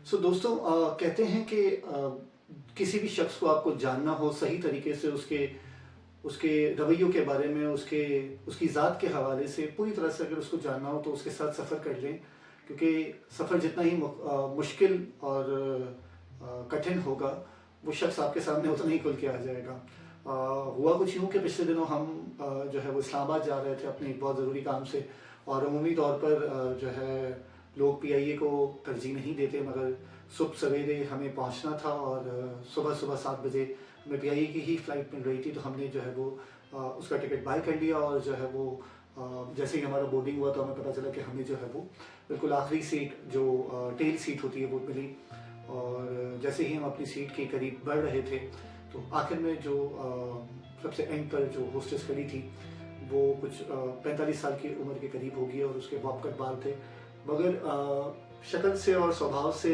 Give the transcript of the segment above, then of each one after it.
सो दोस्तों कहते हैं कि किसी भी शख्स को आपको जानना हो सही तरीके से उसके उसके रवैयों के बारे में उसकी ज़ात के हवाले से पूरी तरह से अगर उसको जानना हो तो उसके साथ सफ़र कर लें, क्योंकि सफ़र जितना ही मुश्किल और कठिन होगा वो शख्स आपके सामने उतना ही खुल के आ जाएगा। हुआ कुछ यूँ कि पिछले दिनों हम जो है वो इस्लामाबाद जा रहे थे अपने एक बहुत ज़रूरी काम से, और अमूमी तौर पर जो है लोग पीआईए को तरजीह नहीं देते, मगर सुबह सवेरे हमें पहुंचना था और सुबह सुबह 7 बजे हमें पीआईए की ही फ़्लाइट मिल रही थी। तो हमने जो है वो उसका टिकट बाय कर लिया, और जो है वो जैसे ही हमारा बोर्डिंग हुआ तो हमें पता चला कि हमें जो है वो बिल्कुल आखिरी सीट जो टेल सीट होती है वो मिली। और जैसे ही हम अपनी सीट के करीब बढ़ रहे थे तो आखिर में जो सबसे एंड पर जो होस्टेस खड़ी थी वो कुछ 45 साल की उम्र के करीब होगी, और उसके बॉब कट बाल थे, मगर शक्ल से और स्वभाव से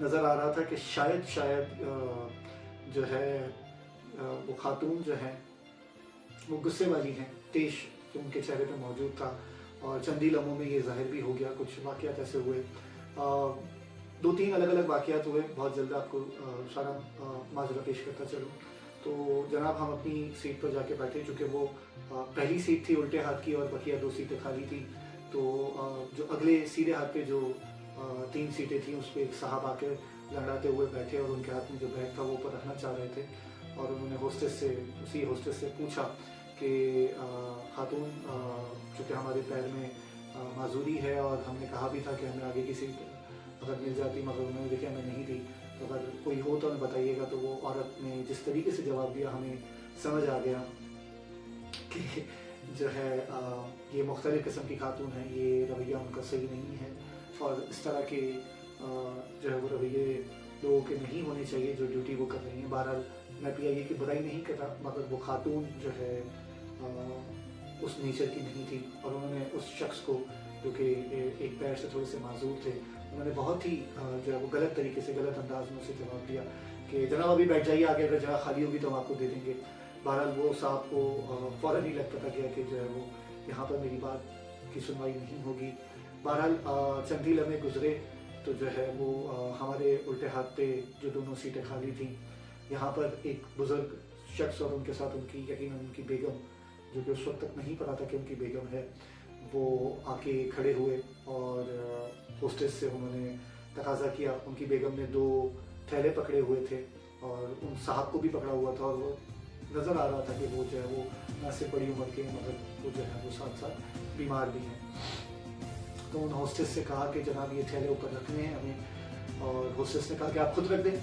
नज़र आ रहा था कि शायद जो है वो खातून जो है वो गुस्से वाली हैं। तेज जो उनके चेहरे पे मौजूद था, और चंद ही लम्हों में ये ज़ाहिर भी हो गया। कुछ वाक़यात ऐसे हुए, 2-3 अलग अलग वाक़यात हुए। बहुत जल्द आपको सारा माजरा पेश करता चलूँ तो जनाब हम अपनी सीट पर जाके बैठे, चूँकि वो पहली सीट थी उल्टे हाथ की और बकिया 2 सीटें खाली थी। तो जो अगले सीधे हाथ पे जो 3 सीटें थी उस पर एक साहब आके लड़ाते हुए बैठे, और उनके हाथ में जो बैग था वो ऊपर रखना चाह रहे थे। और उन्होंने उसी होस्टेस से पूछा कि खातून, चूँकि हमारे पैर में माजूरी है और हमने कहा भी था कि हमें आगे की सीट अगर मिल जाती, मगर उन्होंने देखा हमें नहीं दी, तो अगर कोई हो तो हमें बताइएगा। तो वो औरत ने जिस तरीके से जवाब दिया हमें समझ आ गया कि जो है ये मुख्तलिफ़ किस्म की खातून है, ये रवैया उनका सही नहीं है, और इस तरह के जो है वो रवैये लोगों के नहीं होने चाहिए जो ड्यूटी वो कर रही हैं। बहरहाल मैं पीआईए की बुराई नहीं कर रहा, मगर वो खातून जो है उस नेचर की नहीं थी, और उन्होंने उस शख्स को जो कि एक पैर से थोड़े से माजूर थे, उन्होंने बहुत ही जो है वो गलत तरीके से, गलत अंदाज में उसे जवाब दिया कि जनाब अभी बैठ जाइए, आगे अगर जगह खाली होगी तो हम आपको दे देंगे। बहरहाल वो साहब को फ़ौरन ही लग पता गया कि जो है वो यहाँ पर मेरी बात की सुनवाई नहीं होगी। बहरहाल चंद ही लम्हे गुजरे तो जो है वो हमारे उल्टे हाथ पे जो दोनों सीटें खाली थी, यहाँ पर एक बुज़ुर्ग शख्स और उनके साथ उनकी यकीनन उनकी बेगम, जो कि उस वक्त तक नहीं पता था कि उनकी बेगम है, वो आके खड़े हुए और होस्टेस से उन्होंने तकाजा किया। उनकी बेगम ने 2 थैले पकड़े हुए थे और उन साहब को भी पकड़ा हुआ था, और वो नज़र आ रहा था कि वो जो है वो न सिर्फ बड़ी उम्र के, मगर वो जो है वो साथ साथ बीमार भी हैं। तो उन होस्टेस से कहा कि जनाब ये थैले ऊपर रखने हैं हमें, और होस्टेस ने कहा कि आप खुद रख दें,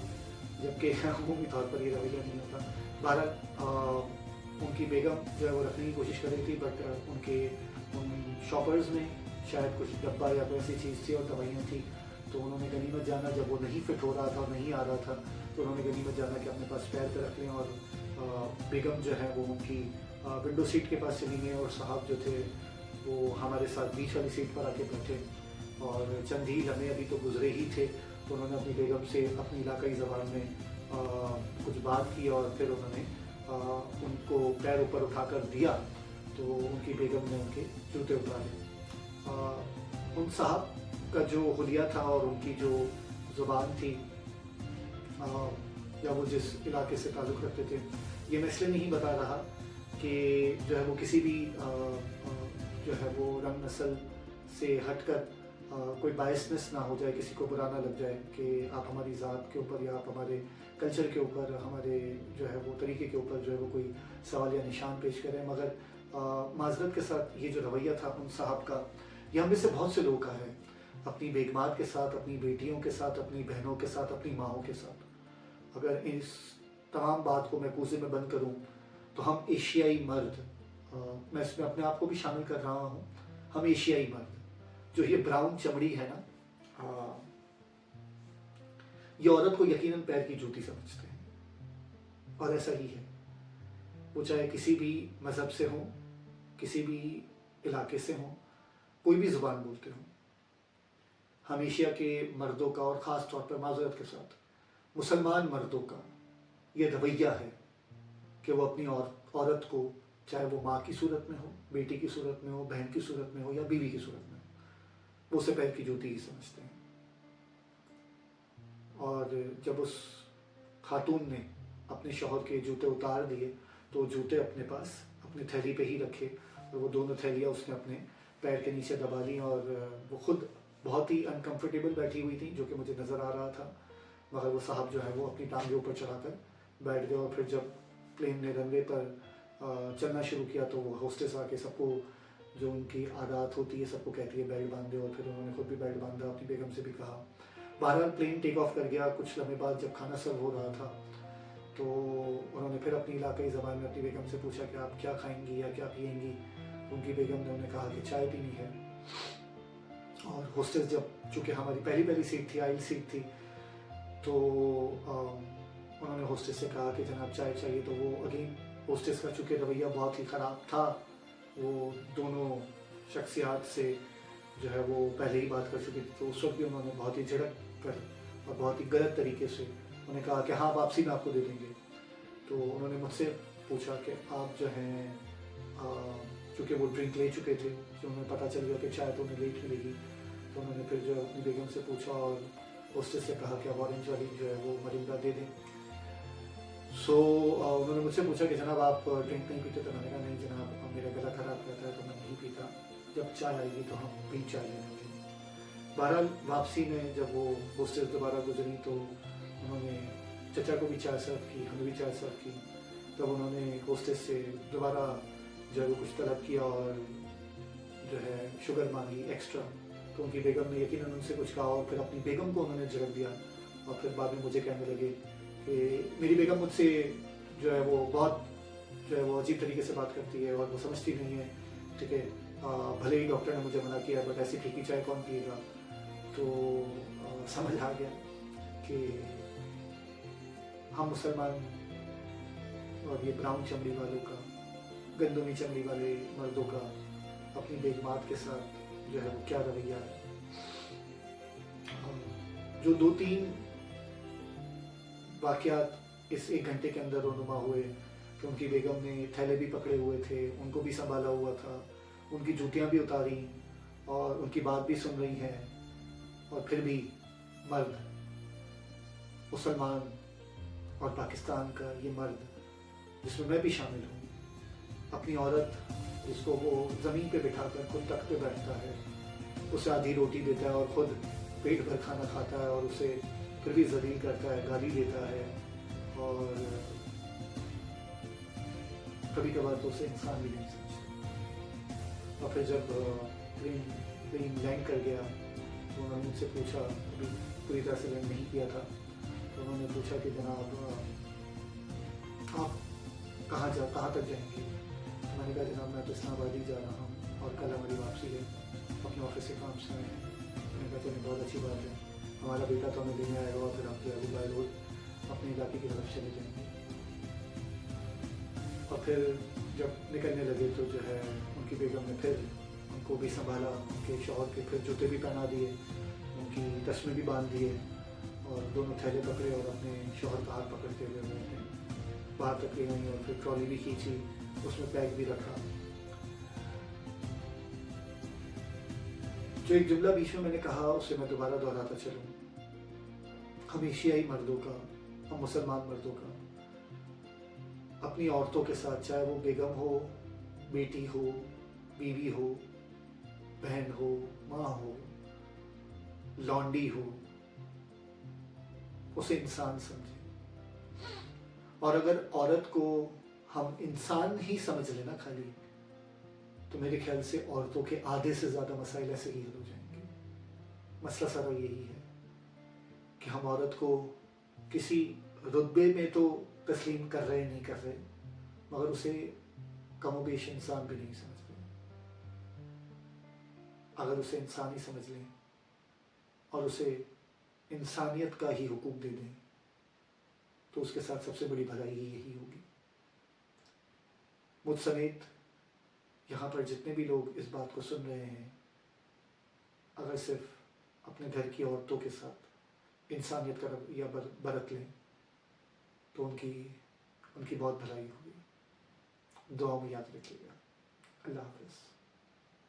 जबकि अमूमी तौर पर ये रवैया नहीं होता। बहरहाल उनकी बेगम जो है वो रखने की कोशिश कर रही थी, बट उन शॉपर्स ने शायद कुछ डब्बा या कोई ऐसी चीज़ थी और दवाइयाँ थी, तो उन्होंने गनीमत जाना, जब वो नहीं फिट हो रहा था और नहीं आ रहा था, तो उन्होंने गनीमत जाना कि अपने पास पैर पे रख लें, और बेगम जो है वो उनकी विंडो सीट के पास चली गई, और साहब जो थे वो हमारे साथ बीच वाली सीट पर आके बैठे। और चंद ही लम्हे अभी तो गुजरे ही थे, तो उन्होंने अपनी बेगम से अपनी इलाकाई ज़बान में कुछ बात की, और फिर उन्होंने उनको पैर ऊपर उठाकर दिया, तो उनकी बेगम ने उनके जूते उतारे। उन साहब का जो हुलिया था और उनकी जो ज़ुबान थी, या वो जिस इलाके से ताल्लुक़ रखते थे, ये मैं इसलिए नहीं बता रहा कि जो है वो किसी भी जो है वो रंग नस्ल से हटकर कोई बायसनेस ना हो जाए, किसी को बुरा ना लग जाए कि आप हमारी ज़ात के ऊपर या आप हमारे कल्चर के ऊपर, हमारे जो है वो तरीके के ऊपर जो है वो कोई सवाल या निशान पेश करें। मगर माज़रत के साथ ये जो रवैया था उन साहब का, ये हम में से बहुत से लोगों का है, अपनी बेगमात के साथ, अपनी बेटियों के साथ, अपनी बहनों के साथ, अपनी माँओं के साथ। अगर इस तमाम बात को मैं कूजे में बंद करूँ तो हम एशियाई मर्द, मैं इसमें अपने आप को भी शामिल कर रहा हूँ, हम एशियाई मर्द, जो ये ब्राउन चमड़ी है ना, ये औरत को यकीनन पैर की जूती समझते हैं, और ऐसा ही है। वो चाहे किसी भी मज़हब से हों, किसी भी इलाके से हों, कोई भी ज़ुबान बोलते हों, हम एशिया के मर्दों का, और ख़ास तौर पर माज़रत के साथ मुसलमान मर्दों का ये रवैया है कि वो अपनी औरत को, चाहे वो माँ की सूरत में हो, बेटी की सूरत में हो, बहन की सूरत में हो या बीवी की सूरत में हो, वो उसे पैर की जूती ही समझते हैं। اور جب اس خاتون نے اپنے شوہر کے جوتے اتار دیے تو جوتے اپنے پاس اپنی تھیلی پہ ہی رکھے اور وہ دونوں تھیلیاں اس نے اپنے پیر کے نیچے دبا لیں اور وہ خود بہت ہی انکمفرٹیبل بیٹھی ہوئی تھی جو کہ مجھے نظر آ رہا تھا، مگر وہ صاحب جو ہے وہ اپنی ٹانگیں اوپر چڑھا کر بیٹھ گئے اور پھر جب پلین نے رن وے پر چلنا شروع کیا تو وہ ہوسٹس آ کے سب کو جو ان کی عادات ہوتی ہے سب کو کہتی ہے بیلٹ باندھے، اور پھر انہوں نے خود بھی بیلٹ باندھا، اپنی بیگم سے بھی کہا۔ بہرحال پلین ٹیک آف کر گیا۔ کچھ لمحے بعد جب کھانا سرو ہو رہا تھا تو انہوں نے پھر اپنی علاقائی زبان میں اپنی بیگم سے پوچھا کہ آپ کیا کھائیں گی یا کیا پئیں گی؟ ان کی بیگم نے انہیں کہا کہ چائے پینی ہے۔ اور ہوسٹس جب چونکہ ہماری پہلی سیٹ تھی، آئل سیٹ تھی، تو انہوں نے ہوسٹس سے کہا کہ جناب چائے چاہیے، تو وہ اگین ہوسٹس کا چونکہ رویہ بہت ہی خراب تھا، وہ دونوں شخصیات سے جو ہے وہ پہلے ہی بات کر چکی تھی، تو اس وقت بھی انہوں نے بہت ہی جھڑک کر اور بہت ہی غلط طریقے سے انہیں کہا کہ ہاں واپسی میں آپ کو دے دیں گے۔ تو انہوں نے مجھ سے پوچھا کہ آپ جو ہیں چونکہ وہ ڈرنک لے چکے تھے، جو انہیں پتہ چل گیا کہ چائے تو انہیں لیٹ ملے گی، تو انہوں نے پھر جو اپنی بیگم سے پوچھا اور ہوسٹس سے کہا کہ اب اورنج والی جو ہے وہ مرینڈا دے دیں۔ سو انہوں نے مجھ سے پوچھا کہ جناب آپ ڈرنک نہیں پیتے؟ تو میں نے کہا نہیں جناب، اب میرا گلا خراب رہتا ہے تو میں نہیں پیتا، جب چائے آئے گی تو ہم بھی چائے لے لیں گے۔ بہرحال واپسی میں جب وہ ہوسٹس دوبارہ گزری تو انہوں نے چچا کو بھی چائے سرو کی، ہمیں بھی چائے سرو کی۔ تب انہوں نے ہوسٹس سے دوبارہ جو ہے وہ کچھ طلب کیا اور جو ہے شوگر مانگی ایکسٹرا، تو ان کی بیگم نے یقیناً ان سے کچھ کہا اور پھر اپنی بیگم کو انہوں نے جھڑک دیا، اور پھر بعد میں مجھے کہنے لگے کہ میری بیگم مجھ سے جو ہے وہ بہت جو ہے وہ عجیب طریقے سے بات کرتی ہے اور وہ سمجھتی نہیں ہے، ٹھیک ہے، بھلے ہی ڈاکٹر نے مجھے منع کیا بٹ ایسی پھیکی چائے کون پیے گا۔ تو سمجھ آ گیا کہ ہم مسلمان اور یہ براؤن چمڑی والوں کا، گندمی چمڑی والے مردوں کا اپنی بیگمات کے ساتھ جو ہے وہ کیا رویہ ہے۔ جو 2-3 واقعات اس 1 گھنٹے کے اندر رونما ہوئے کہ ان کی بیگم نے تھیلے بھی پکڑے ہوئے تھے، ان کو بھی سنبھالا ہوا تھا، ان کی جوتیاں بھی اتاری اور ان کی بات بھی سن رہی ہیں، اور پھر بھی مرد، مسلمان اور پاکستان کا یہ مرد جس میں بھی شامل ہوں، اپنی عورت جس کو وہ زمین پہ بٹھا کر خود تخت پہ بیٹھتا ہے، اسے آدھی روٹی دیتا ہے اور خود پیٹ بھر کھانا کھاتا ہے اور اسے پھر بھی ذلیل کرتا ہے، گالی دیتا ہے، اور کبھی کبھار تو اسے انسان بھی نہیں سمجھتا۔ اور پھر جب پلین لینڈ کر گیا تو انہوں نے مجھ سے پوچھا، ابھی پوری طرح سے لینڈ نہیں کیا تھا، تو انہوں نے پوچھا کہ جناب آپ کہاں تک جائیں گے؟ میں نے کہا جناب میں تو اسلام آباد ہی جا رہا ہوں اور کل ہماری واپسی ہے، اپنے آفس سے کام سے آئے ہیں۔ میں نے کہا چلیں بہت اچھی بات ہے، ہمارا بیٹا تو ہمیں لینے آئے گا اور پھر آپ جو ہے بائی روڈ اپنے علاقے کی طرف چلے جائیں گے۔ اور پھر جب نکلنے لگے تو جو ہے ان کی بیگم نے پھر ان کو بھی سنبھالا، ان کے شوہر کے پھر جوتے بھی پہنا دیے، ان کی تسمے بھی باندھ دیے، اور دونوں تھیلے پکڑے اور اپنے شوہر کا ہاتھ پکڑتے ہوئے باہر تک لے گئی اور پھر ٹرالی بھی کھینچی، اس میں بیگ بھی رکھا۔ جو ایک جملہ بیچ میں نے کہا اسے میں دوبارہ دہراتا چلوں، ہم ایشیائی مردوں کا، ہم مسلمان مردوں کا اپنی عورتوں کے ساتھ، چاہے وہ بیگم ہو، بیٹی ہو، بیوی ہو، بہن ہو، ماں ہو، لونڈی ہو، اسے انسان سمجھیں۔ اور اگر عورت کو ہم انسان ہی سمجھ لینا خالی، تو میرے خیال سے عورتوں کے آدھے سے زیادہ مسائل ایسے ہی حل ہو جائیں گے۔ مسئلہ سارا یہی ہے کہ ہم عورت کو کسی رتبے میں تو تسلیم کر رہے نہیں کر رہے، مگر اسے کم و بیش انسان بھی نہیں سمجھ رہے۔ اگر اسے انسان ہی سمجھ لیں اور اسے انسانیت کا ہی حقوق دے دیں تو اس کے ساتھ سب سے بڑی بھلائی یہی ہوگی۔ مجھ سمیت یہاں پر جتنے بھی لوگ اس بات کو سن رہے ہیں، اگر صرف اپنے گھر کی عورتوں کے ساتھ انسانیت کا رویہ برت لیں تو ان کی بہت بھلائی ہوگی۔ دعا میں یاد رکھیے گا۔ اللہ حافظ۔